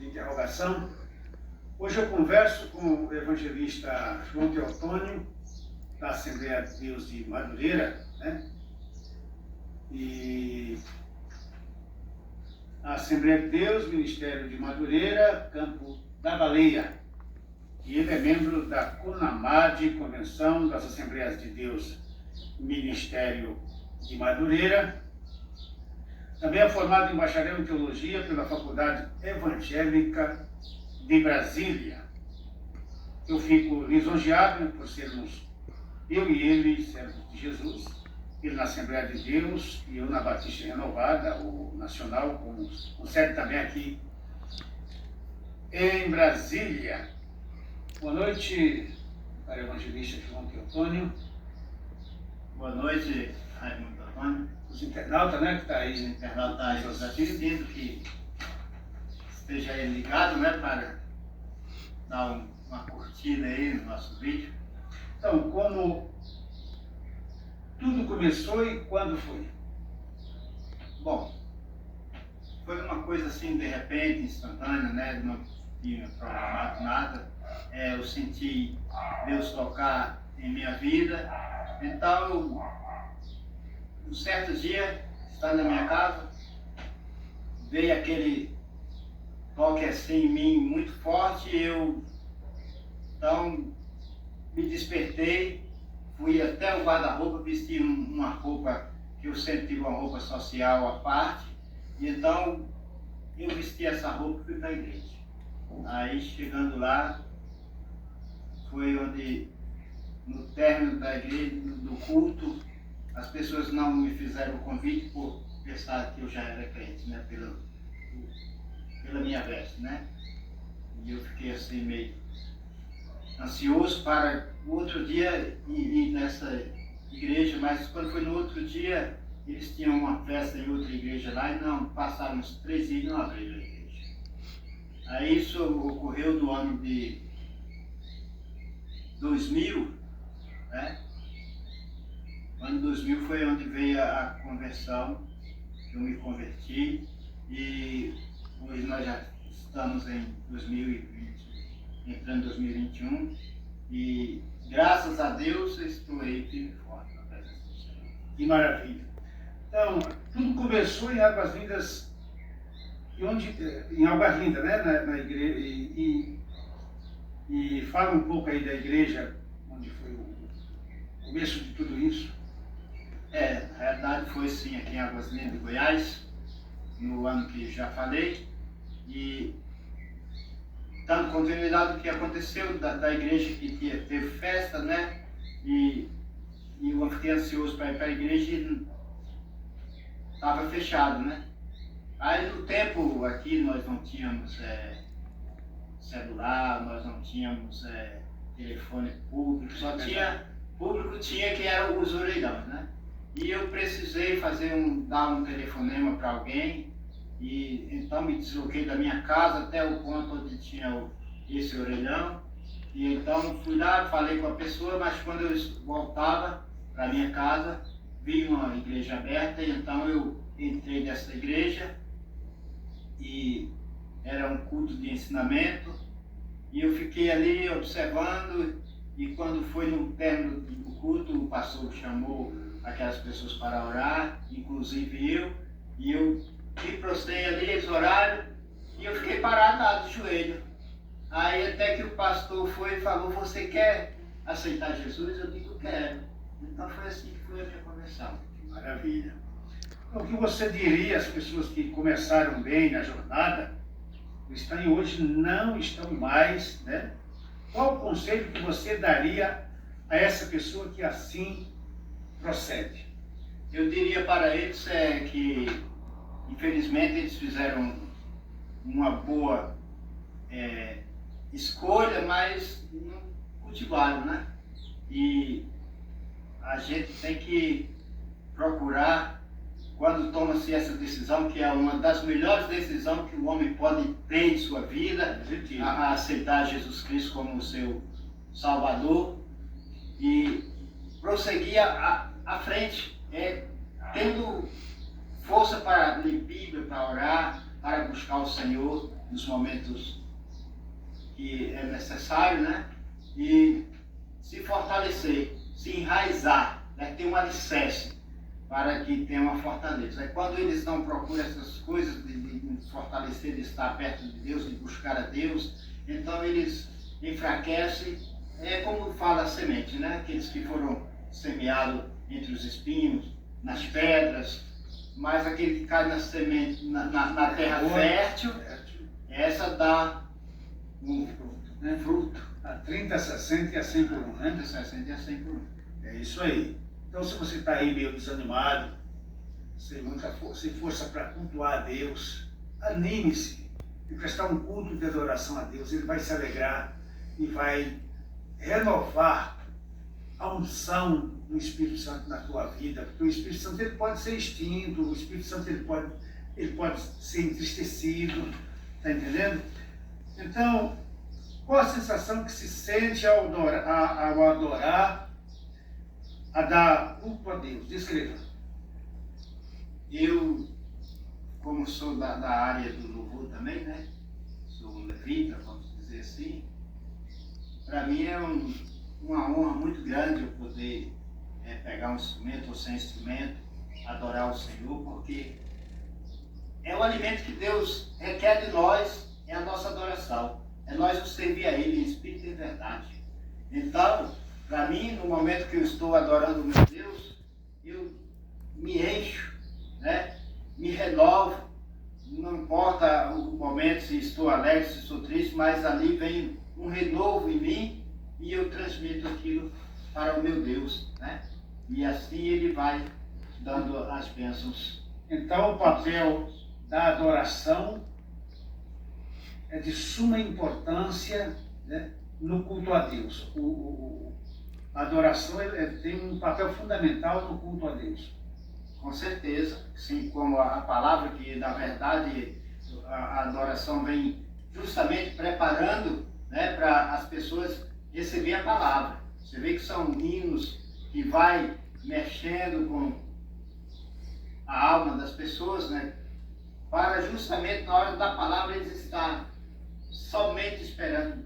de interrogação. Hoje eu converso com o evangelista João Teotônio, da Assembleia de Deus de Madureira, né? E a Assembleia de Deus, Ministério de Madureira, Campo da Baleia. E ele é membro da CONAMAD, Convenção das Assembleias de Deus, Ministério de Madureira. Também é formado em bacharel em Teologia pela Faculdade Evangélica de Brasília. Eu fico lisonjeado por sermos, eu e ele, servos de Jesus, ele na Assembleia de Deus e eu na Batista Renovada, o Nacional, com sede também aqui em Brasília. Boa noite para o evangelista João Teotônio. Boa noite, Raimundo Antônio. Os internautas, né, que está aí. Os internautas nos assistindo, que esteja aí ligado, né, para dar uma curtida aí no nosso vídeo. Então, como tudo começou e quando foi? Bom, foi uma coisa assim, de repente, instantânea, né, não tinha programado nada. Eu senti Deus tocar em minha vida. Então, um certo dia, estando na minha casa, veio aquele toque assim em mim muito forte. Então, me despertei, fui até o guarda-roupa, vesti uma roupa, que eu sempre tive uma roupa social à parte, e então eu vesti essa roupa e fui para a igreja. Aí, chegando lá, foi onde, no término da igreja, do culto, as pessoas não me fizeram o convite por pensar que eu já era crente, né, pela minha veste, né? E eu fiquei assim meio ansioso para o outro dia ir nessa igreja, mas quando foi no outro dia, eles tinham uma festa em outra igreja lá e não, passaram uns 3 dias e não abriram a igreja. Aí isso ocorreu no ano de 2000, né? O ano 2000 foi onde veio a conversão, que eu me converti, e hoje nós já estamos em 2020, entrando em 2021, e graças a Deus eu estou aí firme e forte na presença do Senhor. Que maravilha! Então, tudo começou em Águas Lindas, em Águas Lindas, né, na igreja, e fala um pouco aí da igreja, onde foi o começo de tudo isso. Na realidade foi sim aqui em Águas Lindas, Goiás, no ano que já falei, e dando continuidade do que aconteceu da igreja que teve festa, né, e eu fiquei ansioso para ir para a igreja e estava fechado, né. Aí no tempo aqui nós não tínhamos celular, nós não tínhamos telefone público, só tinha público, tinha que eram os orelhões, né. E eu precisei dar um telefonema para alguém, e então me desloquei da minha casa até o ponto onde tinha esse orelhão, e então fui lá, falei com a pessoa, mas quando eu voltava para minha casa, vi uma igreja aberta, e então eu entrei nessa igreja, e era um culto de ensinamento, e eu fiquei ali observando, e quando foi no término do culto, o pastor chamou aquelas pessoas para orar, inclusive eu, e eu me prostrei ali, eles oraram, e eu fiquei parado lá de joelho. Aí até que o pastor foi e falou: você quer aceitar Jesus? Eu digo: quero. Então foi assim que foi a minha conversão. Maravilha. O que você diria às pessoas que começaram bem na jornada, estão hoje não estão mais, né? Qual o conselho que você daria a essa pessoa que assim procede? Eu diria para eles que, infelizmente, eles fizeram uma boa escolha, mas não cultivaram, né? E a gente tem que procurar, quando toma-se essa decisão, que é uma das melhores decisões que o homem pode ter em sua vida, a aceitar Jesus Cristo como o seu Salvador, e prosseguir à frente, tendo força para ler Bíblia, para orar, para buscar o Senhor, nos momentos que é necessário, né? E se fortalecer, se enraizar, né? Ter um alicerce para que tenha uma fortaleza. Quando eles não procuram essas coisas de fortalecer, de estar perto de Deus, de buscar a Deus, então eles enfraquecem. É como fala a semente, né? Aqueles que foram semeados entre os espinhos, nas pedras, mas aquele que cai na semente, na terra fértil, essa dá um fruto. A 30, 60 e a 100 por 1, né? 30, 60 e a 100 por 1. É isso aí. Então, se você está aí meio desanimado, sem força para cultuar a Deus, anime-se e prestar um culto de adoração a Deus. Ele vai se alegrar e vai renovar a unção do Espírito Santo na tua vida, porque o Espírito Santo ele pode ser extinto, o Espírito Santo ele pode ser entristecido, está entendendo? Então, qual a sensação que se sente ao adorar, a dar culto a Deus? Descreva. Eu, como sou da área do louvor também, né? Sou um levita, vamos dizer assim. Para mim é uma honra muito grande eu poder pegar um instrumento ou sem instrumento, adorar o Senhor, porque é o alimento que Deus requer de nós, é a nossa adoração. É nós o servir a Ele em espírito e em verdade. Então, para mim, no momento que eu estou adorando o meu Deus, eu me encho, né? Me renovo. Não importa o momento, se estou alegre, se estou triste, mas ali vem um renovo em mim e eu transmito aquilo para o meu Deus, né? E assim Ele vai dando as bênçãos. Então, o papel da adoração é de suma importância, né, no culto a Deus. A adoração tem um papel fundamental no culto a Deus. Com certeza, sim, como a palavra que, na verdade, a adoração vem justamente preparando, né, para as pessoas receberem a palavra. Você vê que são hinos que vai mexendo com a alma das pessoas, né, para justamente na hora da palavra eles estarem somente esperando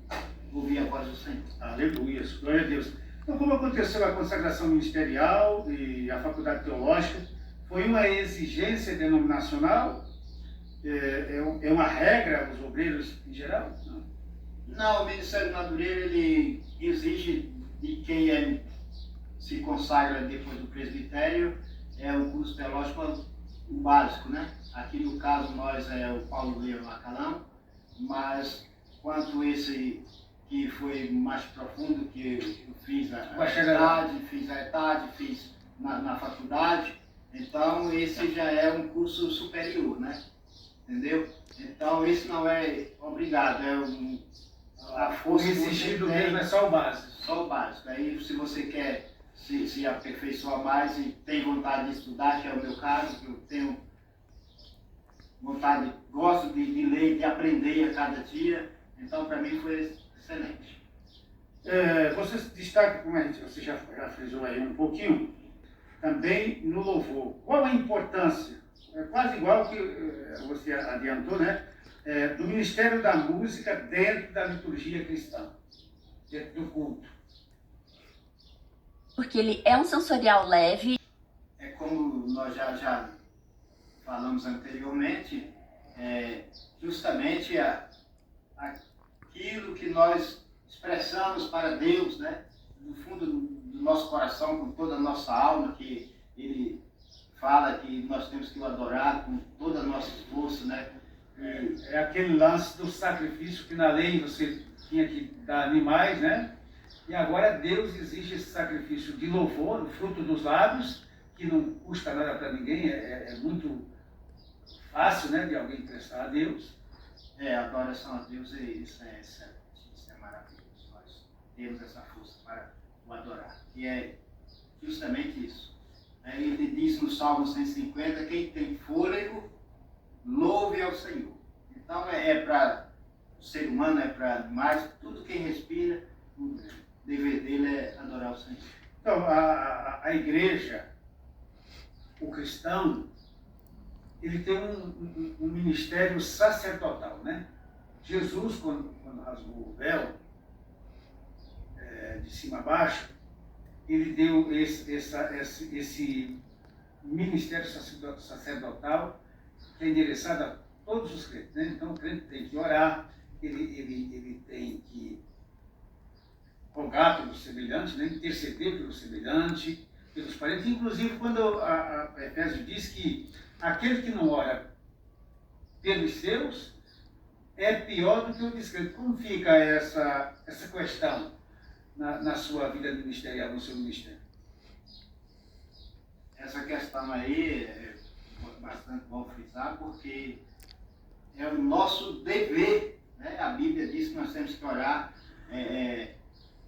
ouvir a voz do Senhor. Aleluia, glória a Deus. Então, como aconteceu a consagração ministerial e a faculdade teológica, foi uma exigência denominacional? É uma regra aos obreiros em geral? Não, o Ministério Madureira ele exige de quem se consagra depois do presbitério o curso teológico básico, né? Aqui no caso nós é o Paulo Leão Macalão, mas quanto esse que foi mais profundo, que eu fiz a ETAD, fiz na faculdade, então esse já é um curso superior, né? Entendeu? Então esse não é obrigado, a força o exigido mesmo é só o básico. Só o básico. Aí se você quer se aperfeiçoar mais e tem vontade de estudar, que é o meu caso, que eu tenho vontade, gosto de ler, de aprender a cada dia, então para mim foi excelente. Você destaca, como você já frisou aí um pouquinho, também no louvor. Qual a importância? É quase igual que você adiantou, né? Do Ministério da Música dentro da liturgia cristã, dentro do culto. Porque ele é um sensorial leve. É como nós já falamos anteriormente, justamente aquilo que nós expressamos para Deus, né? No fundo do nosso coração, com toda a nossa alma, que Ele fala que nós temos que o adorar com toda a nossa força, né? É aquele lance do sacrifício que na lei você tinha que dar animais, né? E agora Deus exige esse sacrifício de louvor, o fruto dos lábios, que não custa nada para ninguém, é muito fácil, né, de alguém prestar a Deus. A adoração a Deus isso é excelente, isso é maravilhoso. Nós temos essa força para o adorar. E é justamente isso. Ele diz no Salmo 150, quem tem fôlego, louve ao Senhor. Então é para o ser humano, é para animais, tudo quem respira, o dever dele é adorar o Senhor. Então, a igreja, o cristão, ele tem um ministério sacerdotal, né? Jesus, quando rasgou o véu, de cima a baixo, ele deu esse ministério sacerdotal que é endereçado a todos os crentes, né? Então o crente tem que orar, ele tem que rogar pelo semelhante, né? Interceder pelo semelhante, pelos parentes. Inclusive, quando a Efésios diz que aquele que não ora pelos seus é pior do que o descrente. Como fica essa questão na sua vida ministerial, no seu ministério? Essa questão aí é bastante bom frisar, porque é o nosso dever, né? A Bíblia diz que nós temos que orar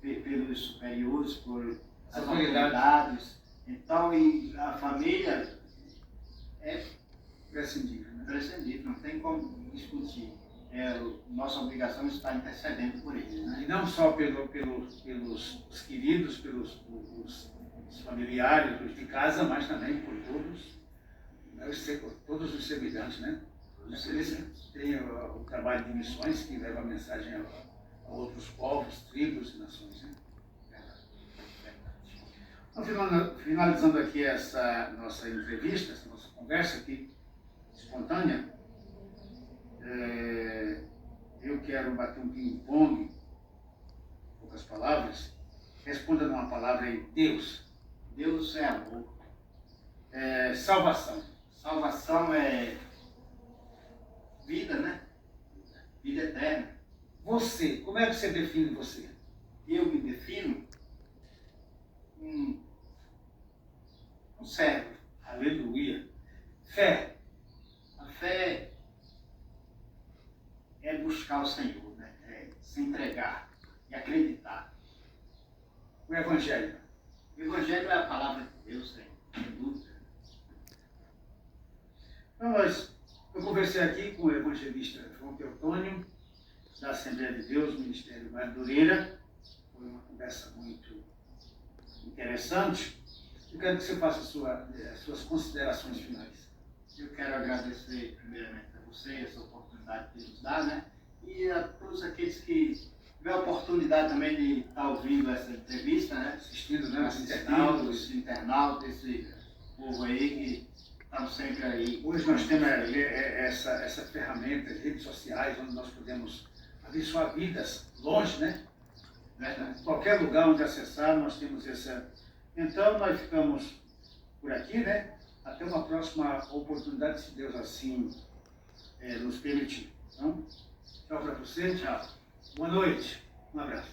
pelos superiores, por as autoridades. Então, e a família é Prescindível, né? prescindível, não tem como discutir. Nossa obrigação está intercedendo por eles, né? E não só pelos queridos, pelos os familiares, os de casa, mas também por todos, né, todos os semelhantes, né? Eles têm o trabalho de missões que leva a mensagem a outros povos, tribos e nações, né? Então, finalizando aqui essa nossa entrevista, essa nossa conversa aqui, espontânea, eu quero bater um ping-pong, poucas palavras. Responda numa palavra aí: Deus. Deus é amor. Salvação. Salvação é vida, né? Vida eterna. Você, como é que você define você? Eu me defino um servo. Aleluia. Fé. A fé é buscar o Senhor, né? É se entregar e acreditar. O Evangelho. O Evangelho é a palavra de Deus, sem dúvida. Então, eu conversei aqui com o evangelista João Teotônio, da Assembleia de Deus, Ministério Madureira. Foi uma conversa muito interessante. Eu quero que você faça as suas considerações finais. Eu quero agradecer primeiramente a você essa oportunidade que nos dá, né? E a todos aqueles que tiveram a oportunidade também de estar ouvindo essa entrevista, né? Assistindo, né? Os internautas, esse povo aí que estão sempre aí. Hoje nós temos essa ferramenta de redes sociais, onde nós podemos abençoar vidas longe, né? Em qualquer lugar onde acessar, nós temos essa. Então, nós ficamos por aqui, né? Até uma próxima oportunidade, se Deus assim nos permitir. Então, tchau para você. Tchau. Boa noite. Um abraço.